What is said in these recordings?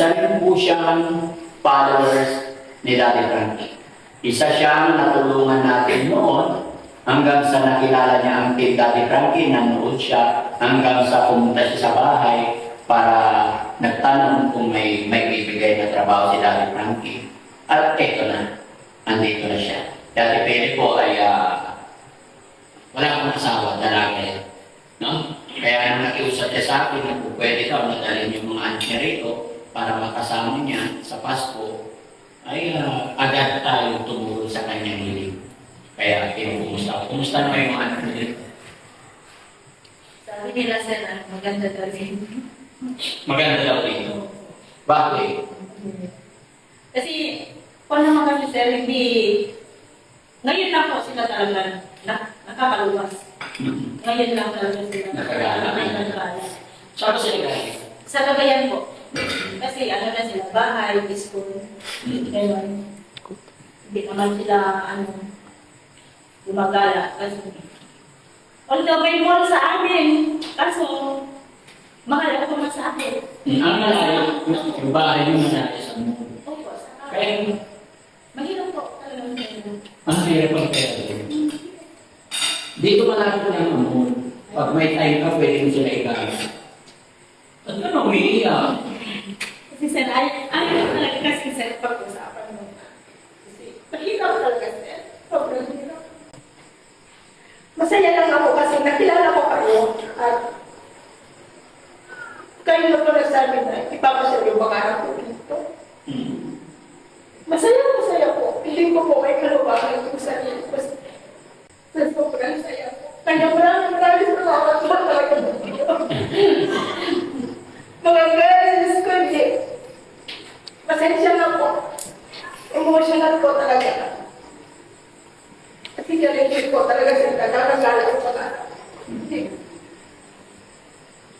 Isa rin po siyang followers ni Daddy Frankie. Isa siyang natulungan natin noon hanggang sa nakilala niya ang Team Daddy Frankie, nanood siya hanggang sa pumunta siya sa bahay para nagtanong kung may bibigay na trabaho si Daddy Frankie. At eto na, andito na siya. Daddy Pele po ay wala akong asawa, dalaga. No? Kaya nang nakiusap niya sa akin na kung pwede daw nadalhin yung mga anak niya rito para makasama niya sa Pasko, ay agad tayo tumulong sa kanyang hiling. Kaya kinukumusta ako. Kumusta naman yung mga anak niya dito? Sabi nila sila, maganda daw rin. Maganda daw dito. Bakit? Kasi, kung naman kami sir, hindi... Ngayon lang po sila talaga nakakaluwas. Ngayon lang talaga sila Nakagala. Saan ba sila galing? Sa Cagayan po. Kasi ano na sila, bahay, school. Ngayon, hindi naman sila, gumagala. Kasi, although may mall sa amin, kaso, mahal ako naman sa akin. Ang malayo, yung bahay yung malayo sa mo. Opo, sa Kaya, akin. Mahirap po talagang ngayon. ang hirap ang pera. Dito malapit na yung amon. Pag may time ka, pwede mo sila ikamit. At ano, umiiyak? Kasi sir, ayaw talaga kasi sir pag-usapan mo. Kasi mahirap talaga sir. Sobrang hirap. Masaya lang ako kasi nakilala ko kayo at kayo na po nagsabi na ipapasal yung pangarap ko dito. Masaya po. Hindi ko po may kalubangan yung sarili ko. Sa sobrang saya po. Kaya maraming salamat po talaga dito. Mga girls ko, hindi. Pasensya na po. Emotional po talaga. Kasi galing po talaga sila. Nakakala ko pa. Hindi.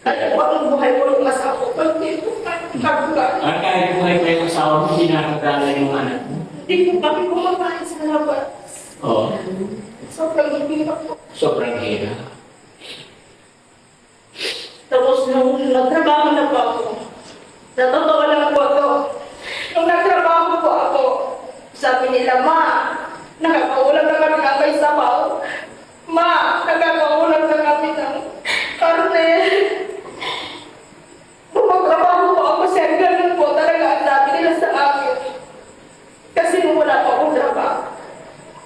Ano po ang buhay ko yung asawa ko? Hindi po kagulan. Kahit buhay pa yung asawa mo, hindi nakakala yung anak mo. Hindi po kami kumakain sa labas. Oo. Sobrang hirap po. Sobrang hirap. Tapos nung nagtrabaho na po ako, sa totoo lang po ako, nung nagtrabaho po ako, sabi nila, "Ma, nakakaulam na kami ng may sabaw. Ma, nakakaulam na kami ng karne." Nung magtrabaho po ako, sir, ganun po talaga ang sabi nila sa akin. Kasi nung wala pa akong trabaho,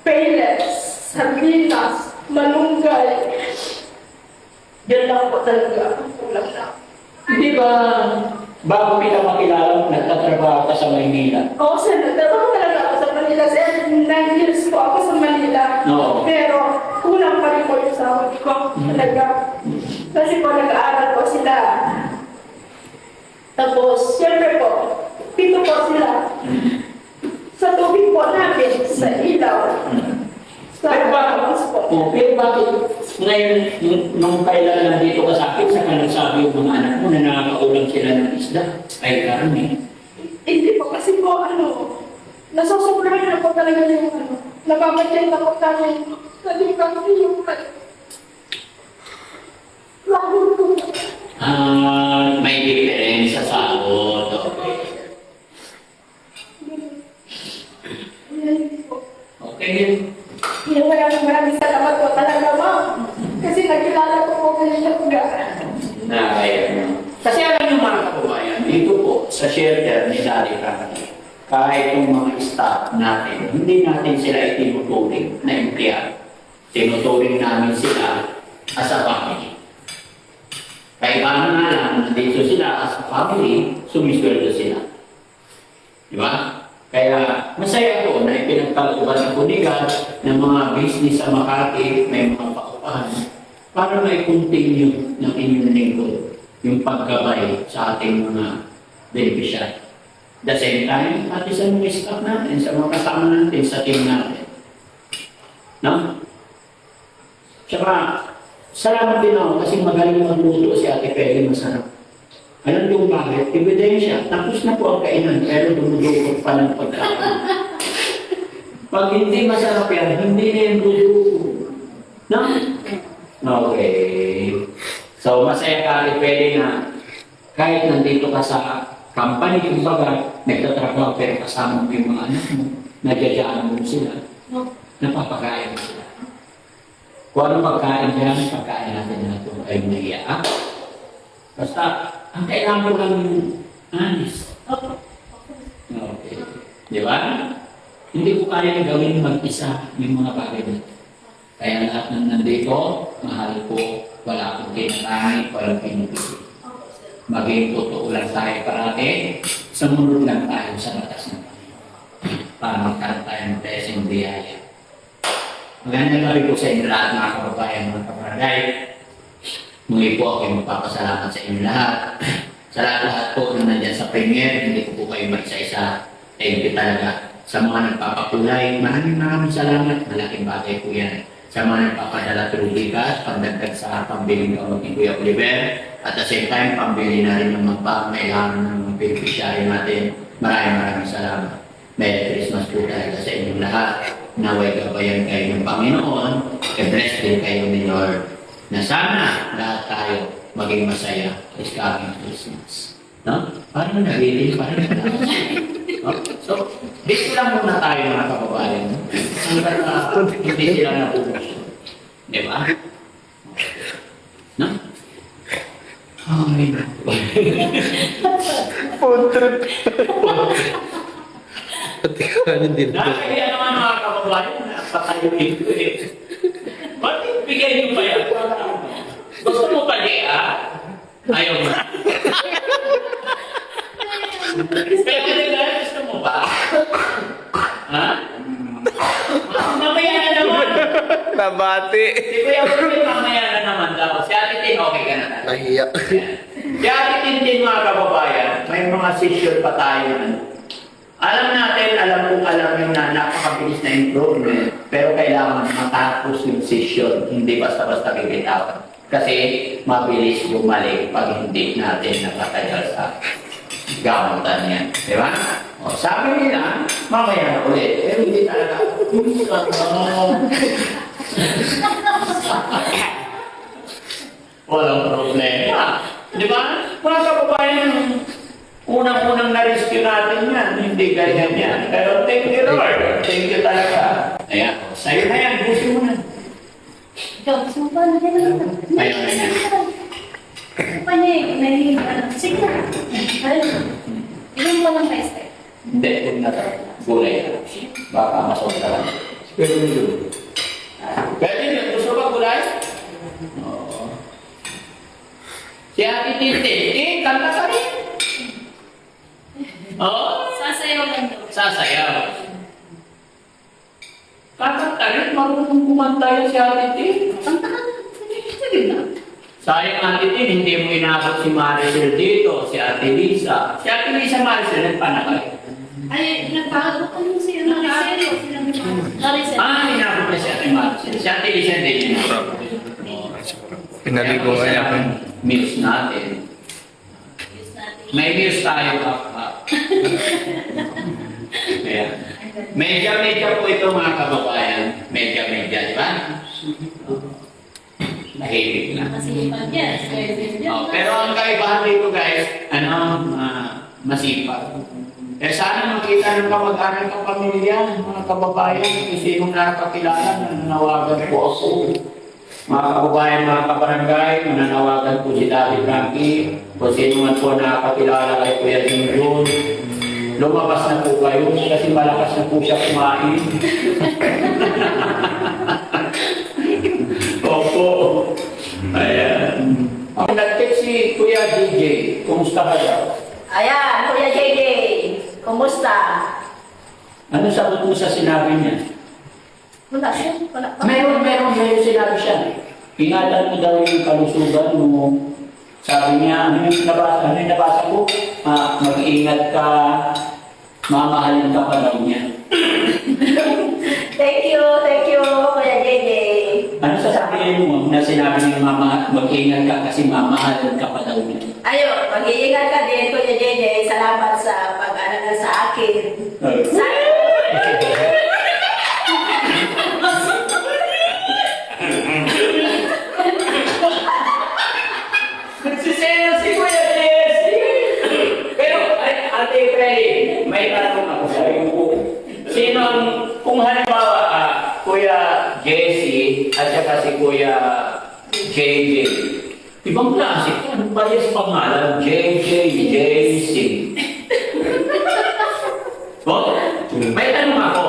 payless, sardinas, malunggay, yun lang po talaga ang kulang na. Hindi ba, bago kita makilala, nagtatrabaho ka sa Maynila? Oo, sir, nagtatrabaho talaga ako sa Manila. Sir, 9 years po ako sa Manila. Oo. Pero, kulang pa rin po yung sahod ko. Talaga. Kasi po, nag-aaral po sila. Tapos, siyempre po, pito po sila. Sa tubig po namin, sa ilaw. Sa house po. Pero bakit ngayon, nung kailan nandito ka sa akin, saka nagsabi yung mga anak mo na nakakaulam sila ng isda? Ay, karami. Hindi po, kasi po, nasosobrahan na po talaga yung nababatyan na po kami. Hindi kami yung lalo po. May diferensya sa sahod. Okay. Okay. Yung maraming salamat po talaga, ma'am. Kasi nakilala ko po kayo siya. Kasi alam niyo mga kababayan, dito po sa shelter ni Daddy Frankie, kahit yung mga staff natin, hindi natin sila itinuturing na empleyado. Tinuturing namin sila as a family. Kailangan nga lang, nandito sila as a family, sumisweldo sila. Di ba? Kaya masaya ko na ipinagkalooban ng Kunigat ng mga business sa Makati, may mga paupahan, para may continue ng inyong lingkod yung paggabay sa ating mga beneficiary. The same time, pati sa mga staff natin, sa mga kasama natin, sa team natin. No? Tsaka, salamat din ako kasi magaling magluto si Ate Peli, masarap. Alam yung bakit? Ebidensya. Tapos na po ang kainan, pero dumudukot pa ng pagkain. Pag hindi masarap yan, hindi na yung duduko. No? Okay. So, masaya ka rin pwede na kahit nandito ka sa company, kumbaga, nagtatrabaho pero kasama mo yung mga anak mo, nagyayaan mo sila, No. napapakain mo sila. Kung ano pagkain yan, pagkain natin na ito ay nahiya. Basta, ang kailangan mo lang yung honest. Opo. Okay. Di ba? Hindi ko kaya gawin mag-isa yung mga bagay na ito. Kaya lahat ng nandito, mahal ko, wala akong kinakain, walang pinipili. Opo, sir. Maging totoo lang tayo parati, sumunod lang tayo sa batas ng Panginoon. Para magkaroon tayo ng blessing biyaya. Magandang gabi po sa inyo lahat mga kababayan, mga kabarangay. Muli po ako magpapasalamat sa inyo lahat. Sa lahat po na nandyan sa premier, hindi ko po kayo mag-isa-isa. Thank you talaga. Sa mga nagpapakulay, maraming salamat. Malaking bagay po yan. Sa mga nagpapadala through bigas, pagdagdag sa pambiling gamot ni Kuya Oliver. At the same time, pambili na rin ng mga pangailangan ng mga beneficiary natin. Maraming salamat. Merry Christmas po talaga sa inyong lahat. Naway gabayan kayo ng Panginoon. I-bless din kayo ni Lord. Na sana lahat tayo maging masaya this coming Christmas. No? Parang nagiging, parang nagiging. No? So, dito lang muna tayo mga kababayan. Hanggang hindi sila napupuso. Di ba? No? Ay, Food trip. Patikanin din. nakakaya naman mga kababayan na patayuin ko eh. Bakit bigay niyo pa yan? Gusto mo pa niya? Ayaw mo. Pero nila, gusto mo ba? Ha? Mamaya na naman. Nabati. Si Kuya Urban, mamaya na naman daw. Si Ate Tin, okay ka na tayo. Nahiya. Si Ate Tin din mga kababayan, may mga session pa tayo. Alam natin, alam yung na napakabilis na improvement, pero kailangan matapos yung session, hindi basta-basta bibitawan. Kasi mabilis bumalik pag hindi natin nakatagal sa gamutan yan. Di ba? O, sabi nila, mamaya na ulit. Pero hindi talaga. Walang problema. Di ba? Mga kababayan, unang-unang na-rescue natin yan. Hindi ganyan yan. Pero thank you, Lord. Thank you talaga. Ayan. Sa'yo na yan. Busi mo na. Ikaw, gusto mo ba? Ayun na yan. Sige na. Ilan mo lang tayo, sir? Hindi. Huwag na tayo. Gulay na. Baka masobra lang. Pwede yun. Pwede yun. Gusto ba gulay? Oo. Si Ate Tintin. Kanta ka rin. Oo. Sasayaw lang daw. Sasayaw. Kakanta rin, marunong kumanta yan si Ate Tin. Kanta ka na. Sige na. Sayang Ate Tin, hindi mo inabot si Maricel dito, si Ate Lisa. Si Ate Lisa Maricel, nagpanakay. Ay, nagpahalo ka nung siya. Naricel. Ah, inabot na si Ate Maricel. Si Ate Lisa din inabot. Pinaligo nga niya. Muse natin. May muse tayo, Kaya, medya po ito mga kababayan. Medya, di ba? Nahibig na. Masipag yan. Pero ang kaibahan dito guys, masipag. Eh sana makita ng kamag-anak ng pamilya, mga kababayan, kung sinong nakakilala, nananawagan po ako. Mga kababayan, mga kabarangay, nananawagan po si Daddy Frankie, kung sino man po nakakilala kay Kuya Junjun. Lumabas na po kayo kasi malakas na po siya kumain. Opo. Ayan. Ako nag-text si Kuya DJ. Kumusta ka daw? Ayan, Kuya JJ. Kumusta? Ano sagot mo sa sinabi niya? Wala siya. Wala pa. Meron sinabi siya. Ingatan mo daw yung kalusugan mo. Sabi niya, ano yung nabasa ko? Mag-iingat ka, mamahalin ka pa daw niya. Thank you, Kuya JJ. Ano sasabihin mo na sinabi niya mag-iingat ka kasi mamahalin ka pa daw niya? Ayun, mag-iingat ka din, Kuya JJ. Salamat sa pag-aalala sa akin. Nagsiseno si Kuya Jesse! Pero, ay, at saka si Kuya JJ. Ibang klase ko, anong parehas pangalan? JJ, JC. Oh, may tanong ako.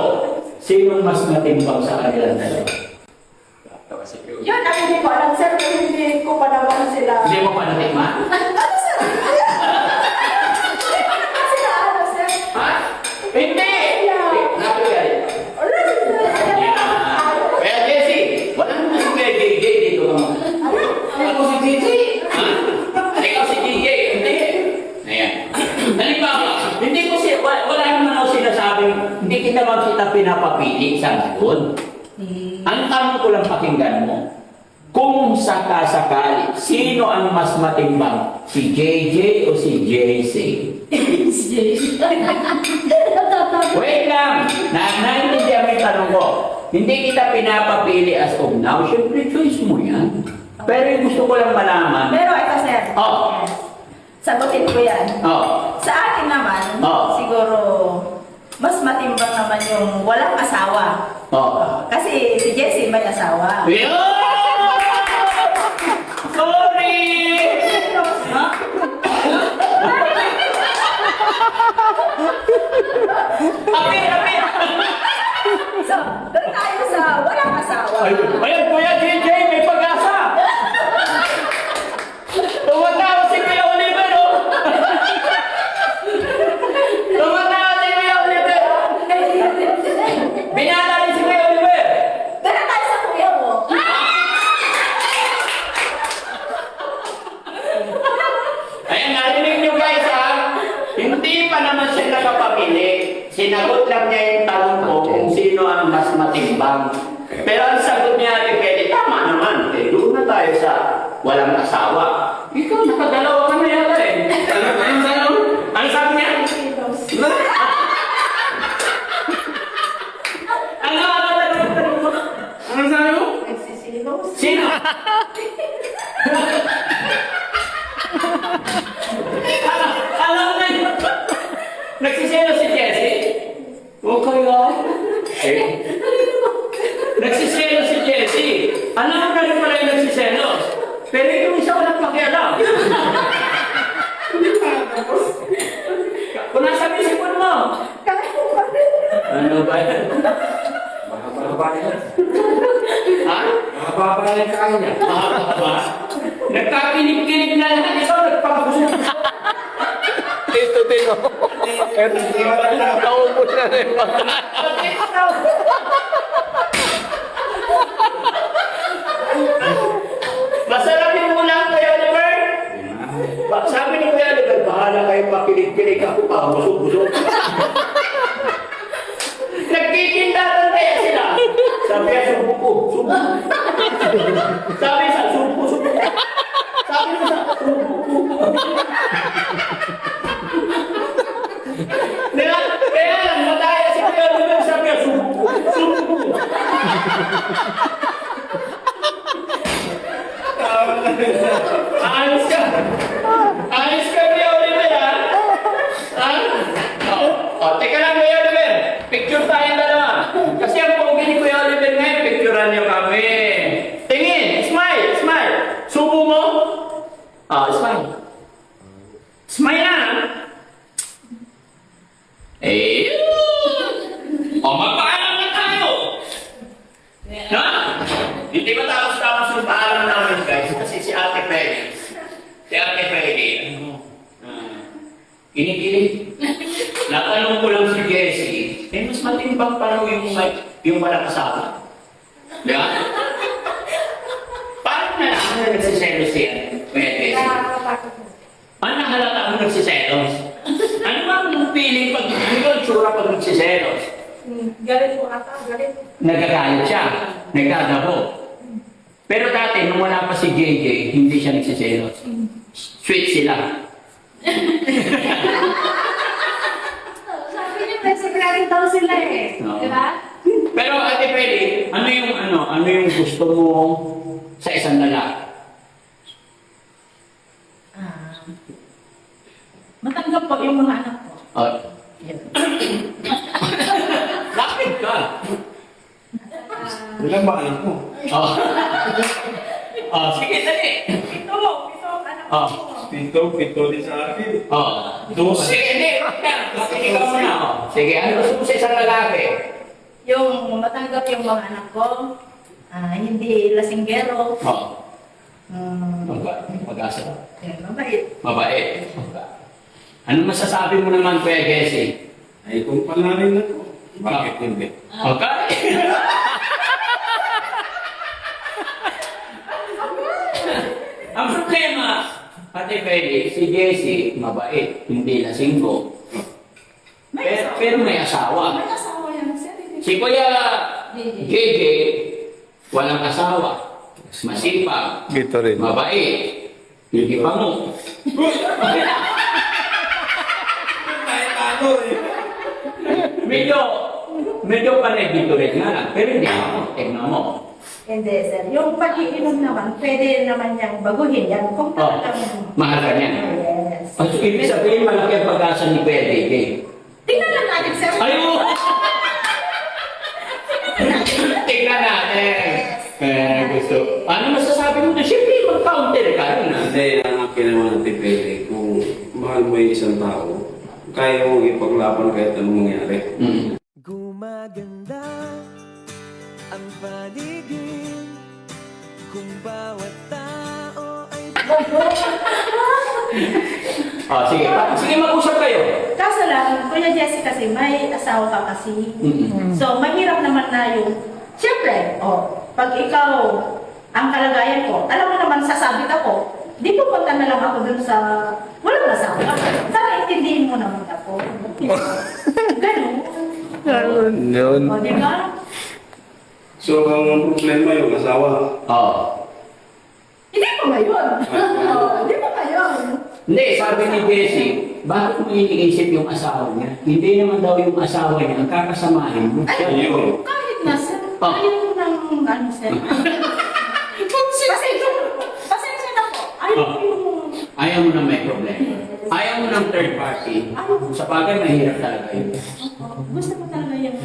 Sino mas matimbang sa kanilang dalawa? Yun, ang hindi ko alam, sir, pero hindi ko pa naman sila. Hindi mo pa natikman? Ano, sir? Sila, ano, sir? Ha? Hindi! Napigay. Kaya Jesse, wala naman si Kuya JJ dito naman. Ako si JJ. Ha? Ikaw si JJ. Hindi. Ayan. Halimbawa, hindi ko siya, wala naman ako sinasabing, hindi kita pinapapili sa ngayon. Ang tanong ko lang pakinggan mo, kung sakasakali, sino ang mas matimbang? Si JJ o si JC? Wait lang! Naintindihan mo yung tanong ko. Hindi kita pinapapili as of now. Siyempre, choice mo yan. Pero yung gusto ko lang malaman. Pero ito, sir. Oh. Sagutin ko yan. Oh. Sa akin naman, Oh. siguro, mas matimbang naman yung walang asawa. Oh. Kasi si Jessie may asawa. Sorry! Ha? Apir! So, doon tayo sa walang asawa. Ayun, Kuya JJ, may pag-asa! Tumatawa si Kuya Oliver, oh! Tumatawa si Kuya Oliver! Binata rin si Kuya Oliver! Doon tayo sa kuya mo. Ayan, narinig nyo guys, ha? Hindi pa naman siya nakapamili. Sinagot lang niya yung tanong ko kung sino ang mas matimbang. Pero ang sagot niya, Ate Pwede, tama naman. Eh, doon na tayo sa walang asawa. Ikaw, nakadalawa ka na yata eh. Ano sabi niya? Ano sabi mo? Nagsisilos. Sino? Alam na yun. Nagsiselo si Jessie. Okay lang. Eh? Nagsiselo si Jessie. Alam mo na rin pala yung nagsiselo. Pero yung isa walang pakialam. Kung nasa misipon mo. Kaya ko pa rin. Ano ba yan? Ha? Mahaba? Nagkakinig-kinig na lahat. Ikaw nagpapagusok. Ito din, oh. Ito din. Naubos na rin pa. Masarapin mo lang, Kuya Oliver. Sabi ni Kuya Oliver, bahala kayo makinig-kinig ako pa. Busog-busog. Nagkikindaran kaya sila. Sabi niya, subo ko. Subo. Sabi sa subo, subo. Sabi mo sa subo ko. Kaya lang, mataya si Kuya Oliver. Sabi niya, subo ko. Subo ko. Ayos ka. Ayos ka, Kuya Oliver, ha? Ha? O, teka lang, Kuya Oliver. Picture tayong dalawa. Kasi ang pogi ni Kuya Oliver ngayon, picturean niyo kami. Tingin, smile, smile. Subo mo. Smile. Smile na. Eh. O, magpaalam na tayo. Ha? Hindi ba tapos-tapos yung paalam namin, guys? Kasi si Ate Freddy. Si Ate Freddy. Kinikilig. Natanong ko lang si Jessie, mas matimbang pa raw yung walang kasama. Di ba? Paano na lang na nagsiselos siya, Kuya Jessie? Paano nahalata mo nagsiselos? Ano ba ang feeling pag ikaw tsura pag nagsiselos? Galit po ata, galit. Nagagalit siya, nagdadabo. Pero dati, nung wala pa si JJ, hindi siya nagsiselos. Sweet sila. Sabi niyo, secretary daw sila eh. Oo. Di ba? Pero Ate Freddy, ano yung gusto mo sa isang lalaki? Matanggap po yung mga anak ko. Oh. Lapit ka. Ilan ba anak mo? Oh. Oh, sige, dali. Ito ang anak Oh. ko. Pito din sa akin. Oh. Sige, hindi. Sige ka muna. Oh. Sige, ano gusto mo sa isang lalaki? Yung matanggap yung mga anak ko, hindi lasinggero, Oh. Pag-asa. mabait. Mabait. Ano masasabi mo naman, Kuya Jesse? Ay, kung palarin na to. Bakit hindi? Okay. Ang problema, Ate Feli, si Jessie, mabait, hindi lasinggo. Pero may asawa. May asawa yan, sir. Si Kuya JJ, walang asawa. Masipag, Gito rin. mabait, hindi pa mo. Kahit ano eh. Medyo panay dito rin nga. Pero hindi ako, tignan mo. Hindi, sir. Yung pag-iinom naman, pwede naman niyang baguhin yan. Kung Oh, talagang... mahal ka niya. Yes. At ibig sabihin, malaki ang pag-asa ni Kuya JJ. Tingnan lang natin, sir. Ayun! Tingnan natin. Gusto. Ano masasabi mo na? Siyempre, mag-counter ka rin. Hindi, ang akin naman ang tipili. Kung mahal mo yung isang tao, kaya mo ipaglaban kahit anong mangyari. Gumaganda ang paligid kung bawat tao ay Sige. Sige, mag-usap kayo. Kaso lang, Kuya Jessie kasi may asawa ka kasi. So, mahirap naman na yung... Siyempre, pag ikaw ang kalagayan ko, alam mo naman, sasabit ako, di pupunta na lang ako dun sa walang asawa. Sana intindihin mo naman ako. Ganun. Yun. O, di ba? So, ang problema yung asawa. Hindi mo ngayon. Hindi mo ngayon. Hindi, sabi ni Jessie, bakit mo iniisip yung asawa niya? Hindi naman daw yung asawa niya ang kakasamahin mo. Ayun. Kahit na, sir. Ayaw mo ng ano, sir. Pasensya na po. Ayaw mo yung... Ayaw mo na may problema. Ayaw mo ng third party. Sa bagay, mahirap talaga yun. Gusto mo talaga yung...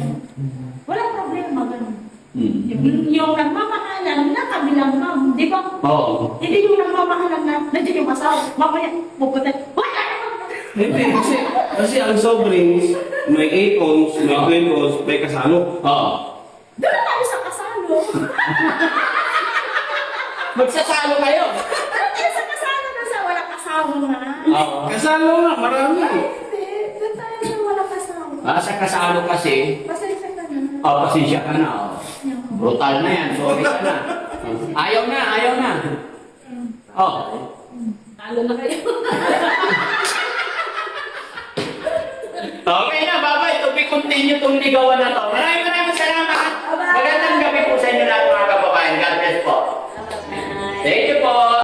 Walang problema, ganun. Hmm. Yung nagmamahalan na kabilang ma'am, di ba? Oo. Hindi yung nagmamahalan na nandiyan yung asawa. Mamaya, pupunta. Wala! Hindi, kasi ang soft drinks, may 8 ounce, may 12 ounce, may kasalo. Oo. Doon na tayo sa kasalo. Magsasalo kayo. Doon tayo sa kasalo na sa walang asawa na. Oo. Kasalo nga, marami. Hindi, doon tayo sa walang asawa. Sa kasalo kasi, Pasensya ka na. pasensya ka na. Brutal na yan. Sorry ka na. Ayaw na. Talo na kayo. Okay na, bye-bye. To be continue itong ligawan na to. Maraming salamat. Magandang gabi po sa inyo lahat mga kababayan. God bless po. Thank you po.